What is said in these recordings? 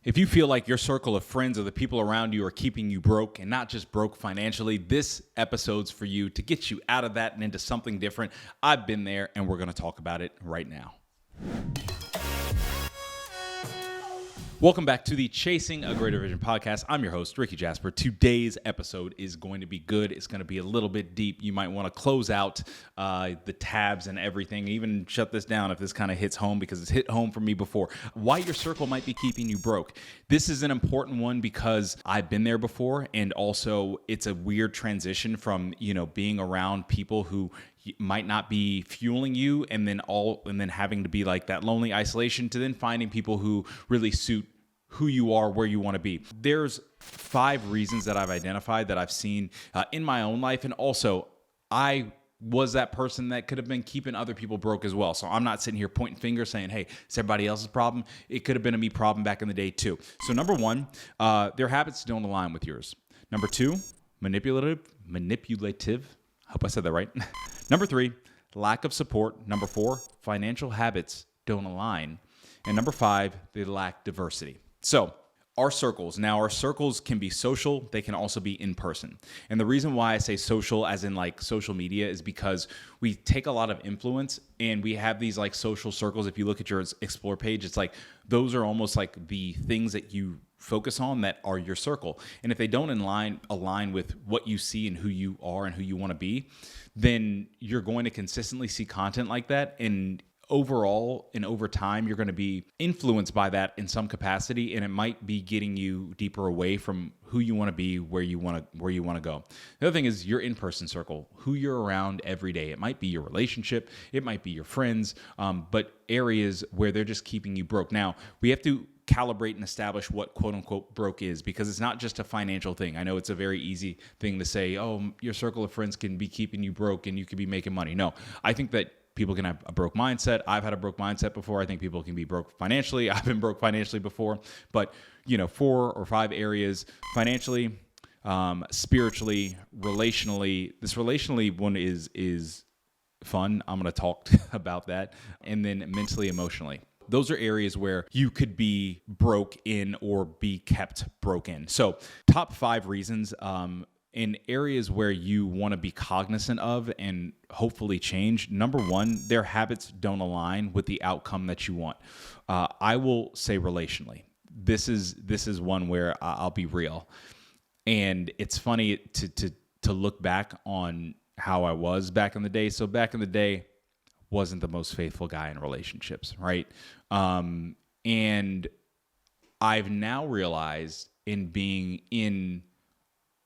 If you feel like your circle of friends or the people around you are keeping you broke, and not just broke financially, this episode's for you to get you out of that and into something different. I've been there, and we're going to talk about it right now. Welcome back to the Chasing a Greater Vision podcast. I'm your host, Rickey Jasper. Today's episode is going to be good. It's going to be a little bit deep. You might want to close out the tabs and everything, even shut this down if this kind of hits home, because it's hit home for me before. Why your circle might be keeping you broke. This is an important one because I've been there before, and also it's a weird transition from, being around people who might not be fueling you, and then having to be like that lonely isolation, to then finding people who really suit who you are, where you want to be. There's 5 reasons that I've identified that I've seen in my own life, and also I was that person that could have been keeping other people broke as well. So I'm not sitting here pointing fingers saying, hey, it's everybody else's problem. It could have been a me problem back in the day too. So number 1, their habits don't align with yours. Number 2, manipulative. I hope I said that right. Number 3, lack of support. Number 4, financial habits don't align. And number 5, they lack diversity. So our circles can be social. They can also be in person. And the reason why I say social, as in like social media, is because we take a lot of influence, and we have these like social circles. If you look at your Explore page, it's like those are almost like the things that you focus on that are your circle. And if they don't align with what you see and who you are and who you want to be, then you're going to consistently see content like that. And overall and over time, you're going to be influenced by that in some capacity, and it might be getting you deeper away from who you want to be, where you want to go. The other thing is your in-person circle, who you're around every day. It might be your relationship, it might be your friends, but areas where they're just keeping you broke. Now, we have to calibrate and establish what quote unquote broke is, because it's not just a financial thing. I know it's a very easy thing to say, oh, your circle of friends can be keeping you broke and you could be making money. No, I think that people can have a broke mindset. I've had a broke mindset before. I think people can be broke financially. I've been broke financially before. But, 4 or 5 areas: financially, spiritually, relationally. This relationally one is fun. I'm going to talk about that. And then mentally, emotionally. Those are areas where you could be broke in or be kept broken. So top 5 reasons in areas where you want to be cognizant of and hopefully change. Number 1, their habits don't align with the outcome that you want. I will say relationally. This is one where I'll be real. And it's funny to look back on how I was back in the day. So back in the day, wasn't the most faithful guy in relationships, right? And I've now realized, in being in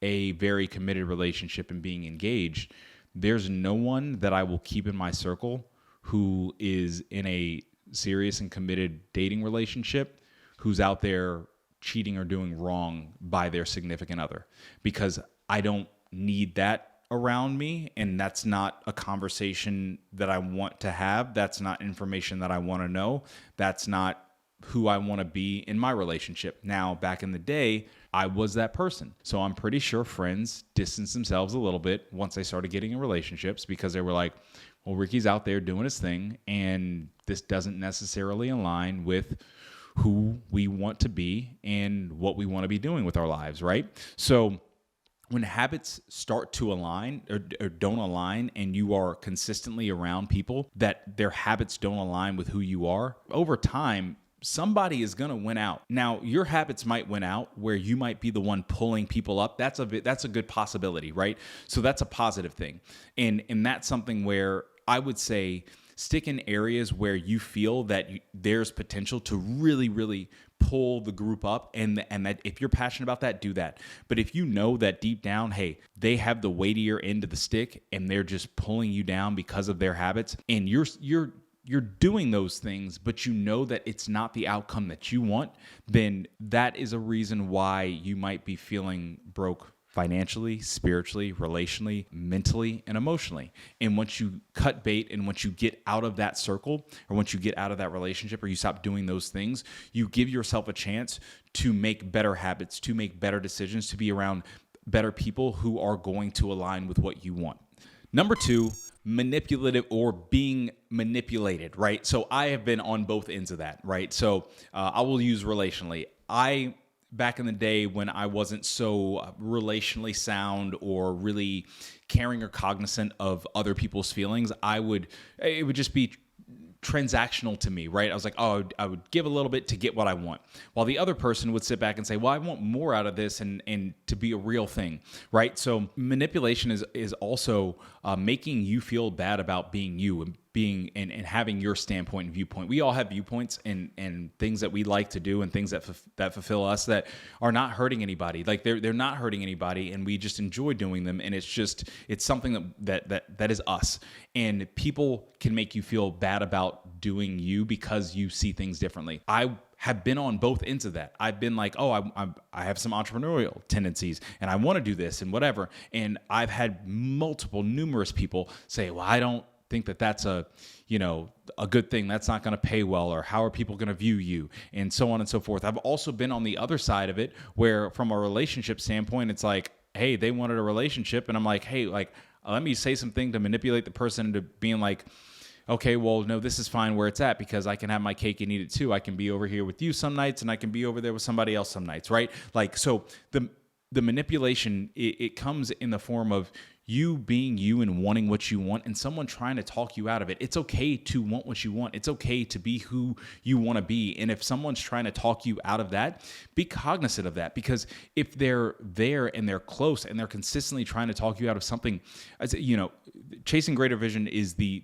a very committed relationship and being engaged, there's no one that I will keep in my circle who is in a serious and committed dating relationship who's out there cheating or doing wrong by their significant other, because I don't need that around me, and that's not a conversation that I want to have. That's not information that I want to know. That's not who I want to be in my relationship. Now, back in the day, I was that person. So I'm pretty sure friends distanced themselves a little bit once they started getting in relationships, because they were like, well, Ricky's out there doing his thing, and this doesn't necessarily align with who we want to be and what we want to be doing with our lives, right? So when habits start to align or don't align, and you are consistently around people that their habits don't align with who you are, over time, somebody is going to win out. Now, your habits might win out where you might be the one pulling people up. That's a good possibility, right? So that's a positive thing. And that's something where I would say stick in areas where you feel that there's potential to really, really pull the group up, and that if you're passionate about that, do that. But if you know that deep down, hey, they have the weightier end of the stick and they're just pulling you down because of their habits, and you're doing those things, but you know that it's not the outcome that you want, then that is a reason why you might be feeling broke financially, spiritually, relationally, mentally, and emotionally. And once you cut bait, and once you get out of that circle, or once you get out of that relationship, or you stop doing those things, you give yourself a chance to make better habits, to make better decisions, to be around better people who are going to align with what you want. Number 2, manipulative or being manipulated, right? So I have been on both ends of that, right? So I will use relationally. back in the day when I wasn't so relationally sound or really caring or cognizant of other people's feelings, it would just be transactional to me, right? I was like, oh, I would give a little bit to get what I want. While the other person would sit back and say, well, I want more out of this and to be a real thing, right? So manipulation is also making you feel bad about being you and being and having your standpoint and viewpoint. We all have viewpoints and things that we like to do and things that fulfill us that are not hurting anybody. Like they're not hurting anybody, and we just enjoy doing them. And it's something that is us. And people can make you feel bad about doing you because you see things differently. I have been on both ends of that. I've been like, oh, I have some entrepreneurial tendencies and I want to do this and whatever. And I've had numerous people say, well, I don't think that's a good thing. That's not going to pay well, or how are people going to view you, and so on and so forth. I've also been on the other side of it where from a relationship standpoint, it's like, hey, they wanted a relationship. And I'm like, hey, like, let me say something to manipulate the person into being like, okay, well, no, this is fine where it's at because I can have my cake and eat it too. I can be over here with you some nights and I can be over there with somebody else some nights, right? Like, so the manipulation, it comes in the form of you being you and wanting what you want and someone trying to talk you out of it. It's okay to want what you want. It's okay to be who you want to be. And if someone's trying to talk you out of that, be cognizant of that, because if they're there and they're close and they're consistently trying to talk you out of something, chasing greater vision is the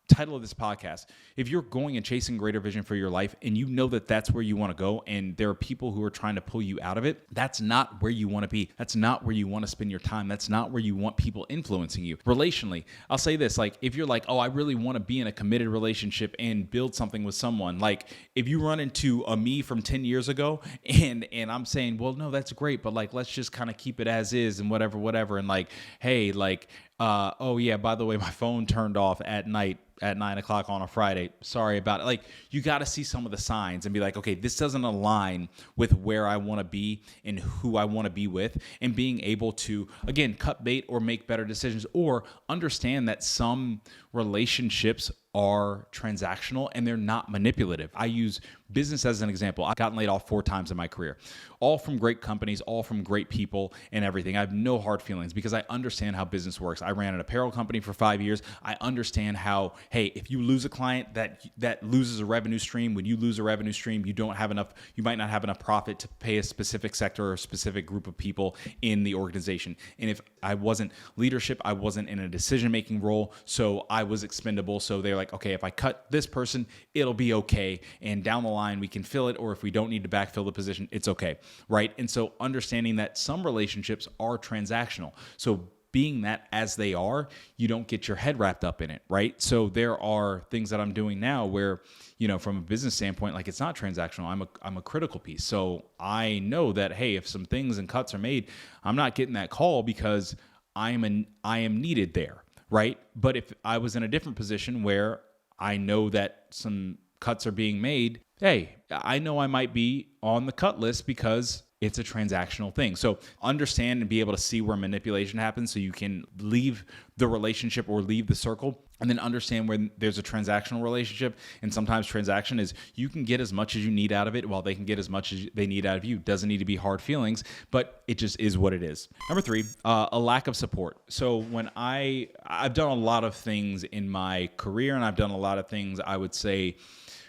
title of this podcast. If you're going and chasing greater vision for your life and you know that that's where you want to go and there are people who are trying to pull you out of it, that's not where you want to be. That's not where you want to spend your time. That's not where you want people influencing you. Relationally, I'll say this, like if you're like, oh, I really want to be in a committed relationship and build something with someone, like if you run into a me from 10 years ago and I'm saying, well, no, that's great, but like, let's just kind of keep it as is and whatever. And like, hey, like, oh yeah, by the way, my phone turned off at night at 9:00 on a Friday. Sorry about it. Like, you got to see some of the signs and be like, okay, this doesn't align with where I want to be and who I want to be with, and being able to, again, cut bait or make better decisions, or understand that some relationships are transactional and they're not manipulative. I use business as an example. I've gotten laid off 4 times in my career, all from great companies, all from great people and everything. I have no hard feelings because I understand how business works. I ran an apparel company for 5 years. I understand how, hey, if you lose a client, that loses a revenue stream. When you lose a revenue stream, you might not have enough profit to pay a specific sector or a specific group of people in the organization. And if I wasn't leadership, I wasn't in a decision-making role, so I was expendable. So they're like, okay, if I cut this person, it'll be okay. And down the line, we can fill it, or if we don't need to backfill the position, it's okay, right? And so understanding that some relationships are transactional. So being that as they are, you don't get your head wrapped up in it, right? So there are things that I'm doing now where, from a business standpoint, like it's not transactional. I'm a critical piece. So I know that, hey, if some things and cuts are made, I'm not getting that call because I am needed there, right? But if I was in a different position where I know that some cuts are being made, hey, I know I might be on the cut list because it's a transactional thing. So understand and be able to see where manipulation happens so you can leave the relationship or leave the circle, and then understand when there's a transactional relationship. And sometimes transaction is you can get as much as you need out of it while they can get as much as they need out of you. Doesn't need to be hard feelings, but it just is what it is. Number 3, a lack of support. So when I've done a lot of things in my career, and I've done a lot of things, I would say,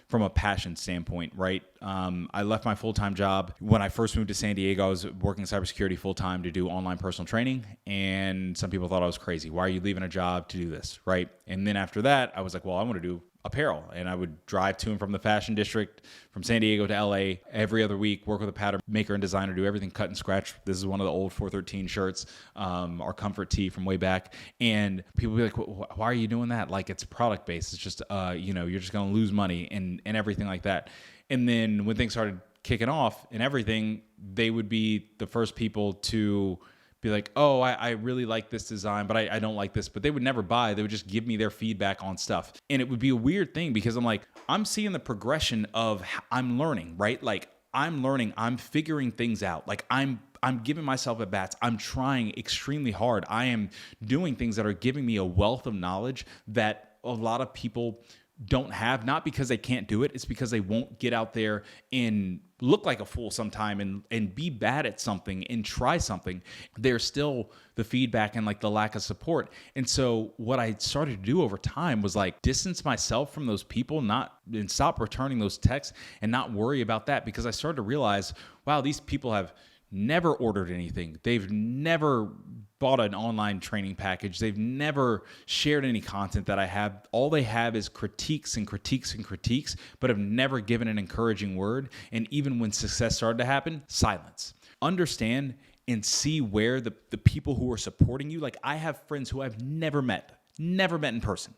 from a passion standpoint, right? I left my full-time job. When I first moved to San Diego, I was working cybersecurity full-time to do online personal training. And some people thought I was crazy. Why are you leaving a job to do this, right? And then after that, I was like, well, I want to do apparel. And I would drive to and from the fashion district from San Diego to LA every other week, work with a pattern maker and designer, do everything cut and scratch. This is one of the old 413 shirts, our comfort tee from way back. And people be like, why are you doing that? Like, it's product based. It's just, you're just going to lose money and everything like that. And then when things started kicking off and everything, they would be the first people to be like, oh, I really like this design, but I don't like this. But they would never buy. They would just give me their feedback on stuff. And it would be a weird thing because I'm like, I'm seeing the progression of I'm learning, right? Like I'm learning, I'm figuring things out. Like I'm giving myself at bats. I'm trying extremely hard. I am doing things that are giving me a wealth of knowledge that a lot of people don't have, not because they can't do it, it's because they won't get out there and look like a fool sometime and be bad at something and try something. There's still the feedback and like the lack of support. And so what I started to do over time was like distance myself from those people, and stop returning those texts and not worry about that, because I started to realize, wow, these people have never ordered anything. They've never bought an online training package. They've never shared any content that I have. All they have is critiques and critiques and critiques, but have never given an encouraging word. And even when success started to happen, silence. Understand and see where the people who are supporting you, like I have friends who I've never met in person.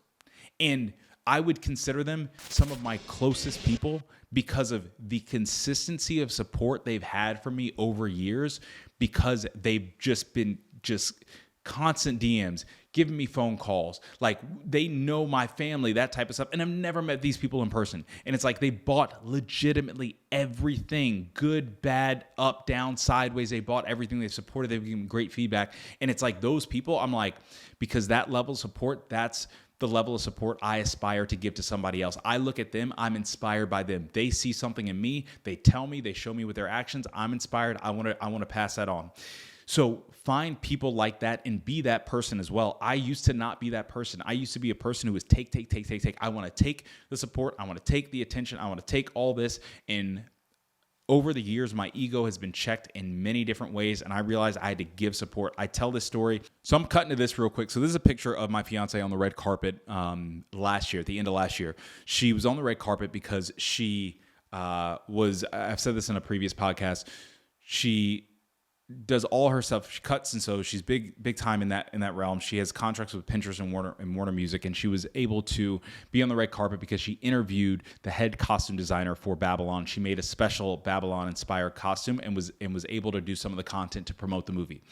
And I would consider them some of my closest people because of the consistency of support they've had from me over years, because they've just been constant DMs, giving me phone calls. Like they know my family, that type of stuff. And I've never met these people in person. And it's like they bought legitimately everything, good, bad, up, down, sideways. They bought everything. They've supported. They've given great feedback. And it's like those people, I'm like, because that level of support, that's the level of support I aspire to give to somebody else. I look at them, I'm inspired by them. They see something in me, they tell me, they show me with their actions, I'm inspired, I want to pass that on. So find people like that and be that person as well. I used to not be that person. I used to be a person who was take. I want to take the support, I want to take the attention, I want to take all this. And over the years, my ego has been checked in many different ways, and I realized I had to give support. I tell this story. So I'm cutting to this real quick. So this is a picture of my fiance on the red carpet last year, at the end of last year. She was on the red carpet because she I've said this in a previous podcast, she does all her stuff. She cuts and sews. She's big time in that realm. She has contracts with Pinterest and Warner Music, and she was able to be on the red carpet because she interviewed the head costume designer for Babylon. She made a special Babylon-inspired costume and was able to do some of the content to promote the movie.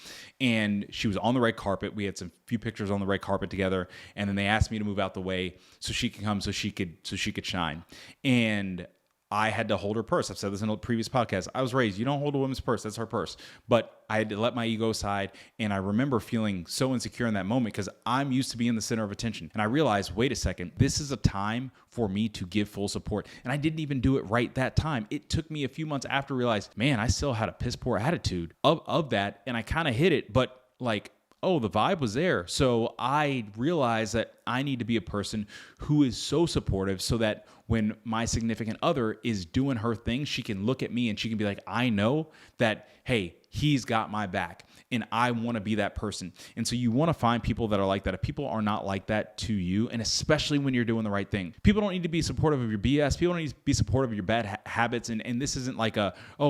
And she was on the red carpet. We had some few pictures on the red carpet together, and then they asked me to move out the way so she could come, so she could shine. And I had to hold her purse. I've said this in a previous podcast. I was raised, you don't hold a woman's purse. That's her purse. But I had to let my ego aside. And I remember feeling so insecure in that moment because I'm used to being the center of attention. And I realized, wait a second, this is a time for me to give full support. And I didn't even do it right that time. It took me a few months after to realize, man, I still had a piss poor attitude of that. And I kind of hit it, but like, oh, the vibe was there. So I realized that I need to be a person who is so supportive so that when my significant other is doing her thing, she can look at me and she can be like, I know that, hey, he's got my back and I want to be that person. And so you want to find people that are like that. If people are not like that to you, and especially when you're doing the right thing, people don't need to be supportive of your BS. People don't need to be supportive of your bad habits. And this isn't like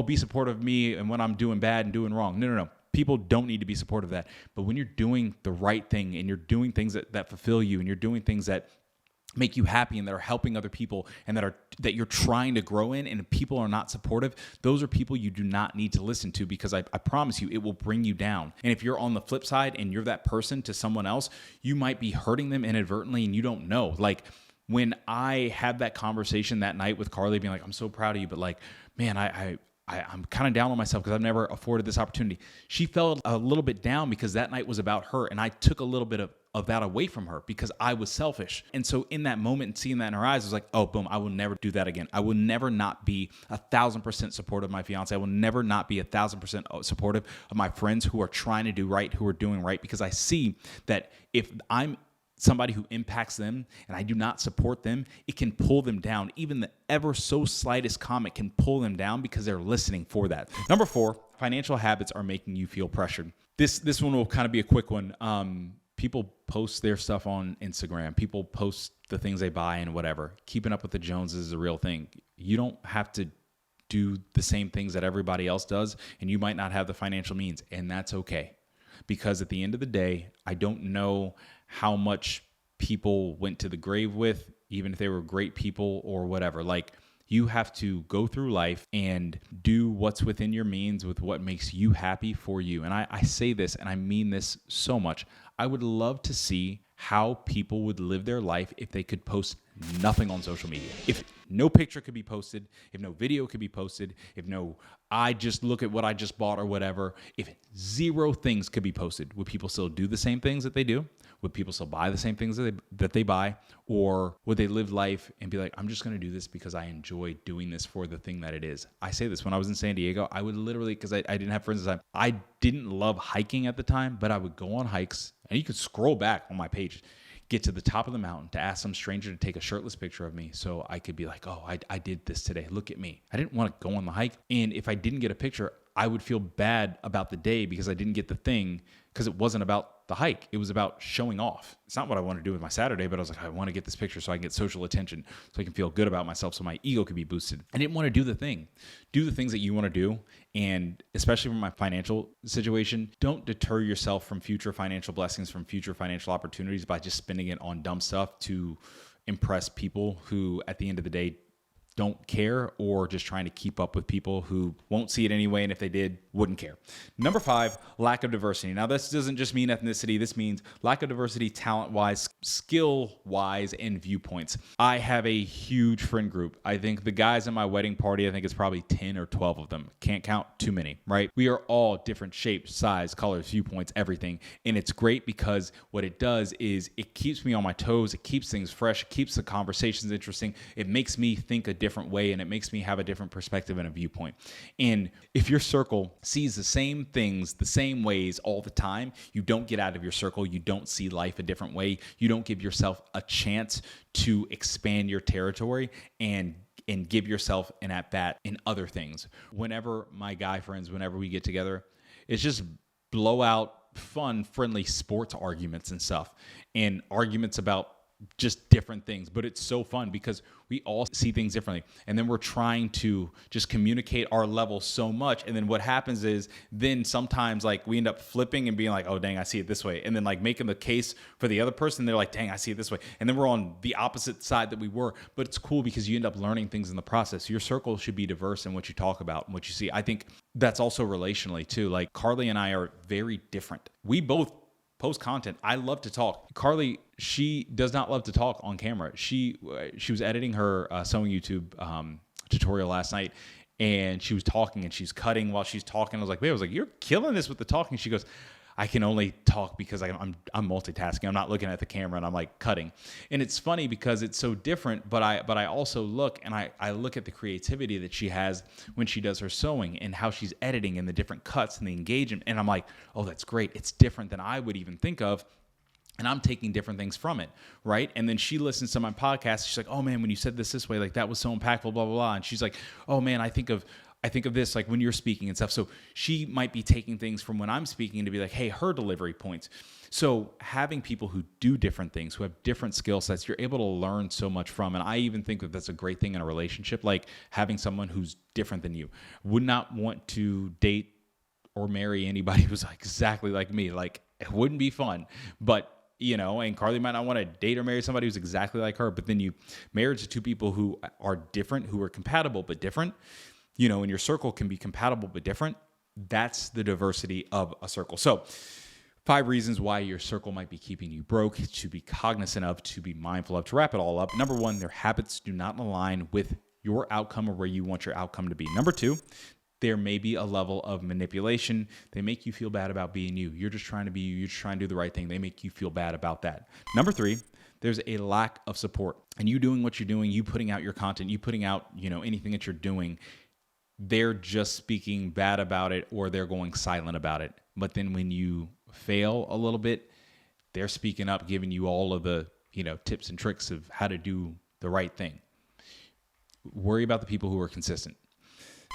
be supportive of me and when I'm doing bad and doing wrong. No. People don't need to be supportive of that. But when you're doing the right thing and you're doing things that fulfill you and you're doing things that make you happy and that are helping other people and that you're trying to grow in, and people are not supportive, those are people you do not need to listen to, because I promise you it will bring you down. And if you're on the flip side and you're that person to someone else, you might be hurting them inadvertently and you don't know. Like when I had that conversation that night with Carly being like, I'm so proud of you, but like, man, I'm kind of down on myself because I've never afforded this opportunity. She felt a little bit down because that night was about her, and I took a little bit of that away from her because I was selfish. And so in that moment and seeing that in her eyes, I was like, oh, boom, I will never do that again. I will never not be 1,000% supportive of my fiance. I will never not be 1,000% supportive of my friends who are trying to do right, who are doing right, because I see that if I'm somebody who impacts them and I do not support them, it can pull them down. Even the ever so slightest comment can pull them down because they're listening for that. Number 4, financial habits are making you feel pressured. This one will kind of be a quick one. People post their stuff on Instagram. People post the things they buy and whatever. Keeping up with the Joneses is a real thing. You don't have to do the same things that everybody else does, and you might not have the financial means, and that's okay. Because at the end of the day, I don't know how much people went to the grave with, even if they were great people or whatever. Like, you have to go through life and do what's within your means with what makes you happy for you. And I say this, and I mean this so much. I would love to see how people would live their life if they could post nothing on social media. If no picture could be posted, if no video could be posted, I just look at what I just bought or whatever, if 0 things could be posted, would people still do the same things that they do? Would people still buy the same things that they buy? Or would they live life and be like, I'm just going to do this because I enjoy doing this for the thing that it is? I say this when I was in San Diego, I would literally, because I didn't have friends at the time, I didn't love hiking at the time, but I would go on hikes, and you could scroll back on my page, get to the top of the mountain to ask some stranger to take a shirtless picture of me so I could be like, oh, I did this today. Look at me. I didn't want to go on the hike. And if I didn't get a picture, I would feel bad about the day because I didn't get the thing, because it wasn't about the hike. It was about showing off. It's not what I want to do with my Saturday, but I was like, I want to get this picture so I can get social attention, so I can feel good about myself, so my ego could be boosted. I didn't want to do the thing. Do the things that you want to do. And especially from my financial situation, don't deter yourself from future financial blessings, from future financial opportunities by just spending it on dumb stuff to impress people who at the end of the day don't care, or just trying to keep up with people who won't see it anyway, and if they did, wouldn't care. Number 5, lack of diversity. Now, this doesn't just mean ethnicity. This means lack of diversity, talent-wise, skill-wise, and viewpoints. I have a huge friend group. I think the guys at my wedding party, I think it's probably 10 or 12 of them. Can't count too many, right? We are all different shapes, size, colors, viewpoints, everything. And it's great because what it does is it keeps me on my toes. It keeps things fresh. It keeps the conversations interesting. It makes me think a different way, and it makes me have a different perspective and a viewpoint. And if your circle sees the same things the same ways all the time, you don't get out of your circle. You don't see life a different way. You don't give yourself a chance to expand your territory and give yourself an at-bat in other things. Whenever my guy friends, whenever we get together, it's just blowout, fun, friendly sports arguments and stuff, and arguments about just different things. But it's so fun because we all see things differently. And then we're trying to just communicate our level so much. And then what happens is then sometimes like we end up flipping and being like, oh, dang, I see it this way. And then like making the case for the other person. They're like, dang, I see it this way. And then we're on the opposite side that we were. But it's cool because you end up learning things in the process. Your circle should be diverse in what you talk about and what you see. I think that's also relationally too. Like Carly and I are very different. We both post content. I love to talk. Carly, she does not love to talk on camera. She was editing her sewing YouTube tutorial last night, and she was talking and she's cutting while she's talking. I was like, you're killing this with the talking. She goes, I can only talk because I'm multitasking. I'm not looking at the camera and I'm like cutting. And it's funny because it's so different, but I also look and I look at the creativity that she has when she does her sewing and how she's editing and the different cuts and the engagement. And I'm like, oh, that's great. It's different than I would even think of. And I'm taking different things from it, right? And then she listens to my podcast. She's like, oh man, when you said this way, like that was so impactful, blah, blah, blah. And she's like, oh man, I think of this like when you're speaking and stuff. So she might be taking things from when I'm speaking to be like, hey, her delivery points. So having people who do different things, who have different skill sets, you're able to learn so much from. And I even think that that's a great thing in a relationship, like having someone who's different than you. Would not want to date or marry anybody who's like exactly like me. Like it wouldn't be fun, but and Carly might not want to date or marry somebody who's exactly like her, but then you married to two people who are different, who are compatible but different, and your circle can be compatible but different. That's the diversity of a circle. So 5 reasons why your circle might be keeping you broke, to be cognizant of, to be mindful of. To wrap it all up, number 1, their habits do not align with your outcome or where you want your outcome to be. Number 2, there may be a level of manipulation. They make you feel bad about being you. You're just trying to be you. You're just trying to do the right thing. They make you feel bad about that. Number 3, there's a lack of support. And you doing what you're doing, you putting out your content, you putting out, anything that you're doing, they're just speaking bad about it or they're going silent about it. But then when you fail a little bit, they're speaking up, giving you all of the, tips and tricks of how to do the right thing. Worry about the people who are consistent.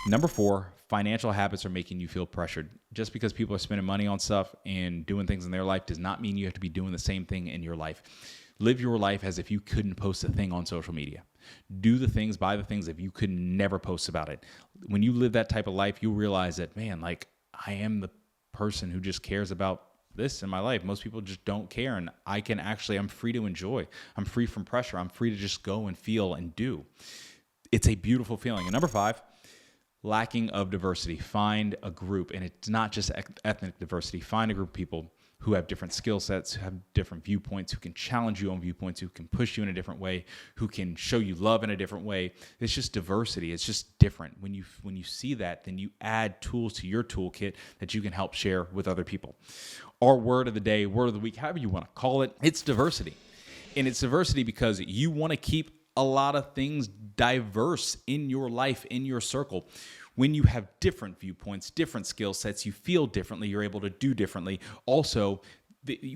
Number 4, financial habits are making you feel pressured. Just because people are spending money on stuff and doing things in their life does not mean you have to be doing the same thing in your life. Live your life as if you couldn't post a thing on social media. Do the things, buy the things if you could never post about it. When you live that type of life, you realize that, man, like I am the person who just cares about this in my life. Most people just don't care. And I'm free to enjoy. I'm free from pressure. I'm free to just go and feel and do. It's a beautiful feeling. And number 5, lacking of diversity. Find a group, and it's not just ethnic diversity. Find a group of people who have different skill sets, who have different viewpoints, who can challenge you on viewpoints, who can push you in a different way, who can show you love in a different way. It's just diversity. It's just different. When you see that, then you add tools to your toolkit that you can help share with other people. Our word of the day, word of the week, however you want to call it, it's diversity. And it's diversity because you want to keep a lot of things diverse in your life, in your circle. When you have different viewpoints, different skill sets, you feel differently, you're able to do differently. Also,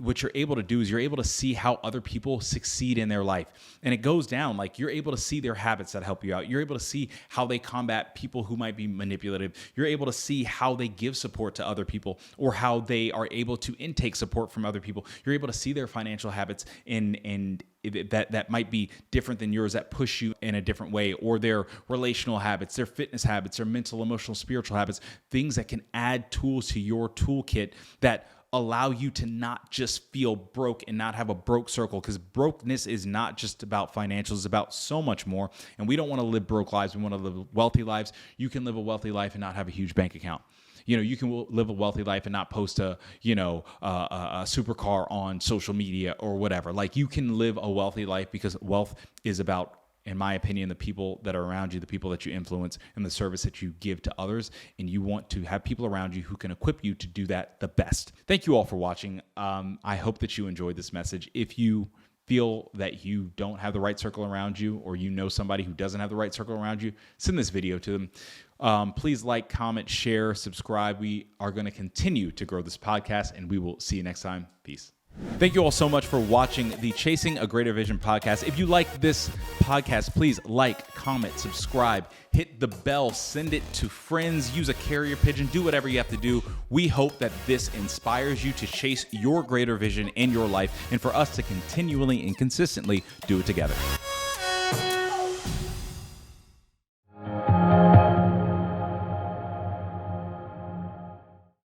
what you're able to do is you're able to see how other people succeed in their life. And it goes down, like you're able to see their habits that help you out. You're able to see how they combat people who might be manipulative. You're able to see how they give support to other people or how they are able to intake support from other people. You're able to see their financial habits and that might be different than yours, that push you in a different way, or their relational habits, their fitness habits, their mental, emotional, spiritual habits, things that can add tools to your toolkit that allow you to not just feel broke and not have a broke circle, because brokenness is not just about financials, it's about so much more. And we don't want to live broke lives. We want to live wealthy lives. You can live a wealthy life and not have a huge bank account. You can live a wealthy life and not post a supercar on social media or whatever. Like, you can live a wealthy life because wealth is about, in my opinion, the people that are around you, the people that you influence, and the service that you give to others. And you want to have people around you who can equip you to do that the best. Thank you all for watching. I hope that you enjoyed this message. If you feel that you don't have the right circle around you, or you know somebody who doesn't have the right circle around you, send this video to them. Please like, comment, share, subscribe. We are going to continue to grow this podcast, and we will see you next time. Peace. Thank you all so much for watching the Chasing a Greater Vision podcast. If you like this podcast, please like, comment, subscribe, hit the bell, send it to friends, use a carrier pigeon, do whatever you have to do. We hope that this inspires you to chase your greater vision in your life, and for us to continually and consistently do it together.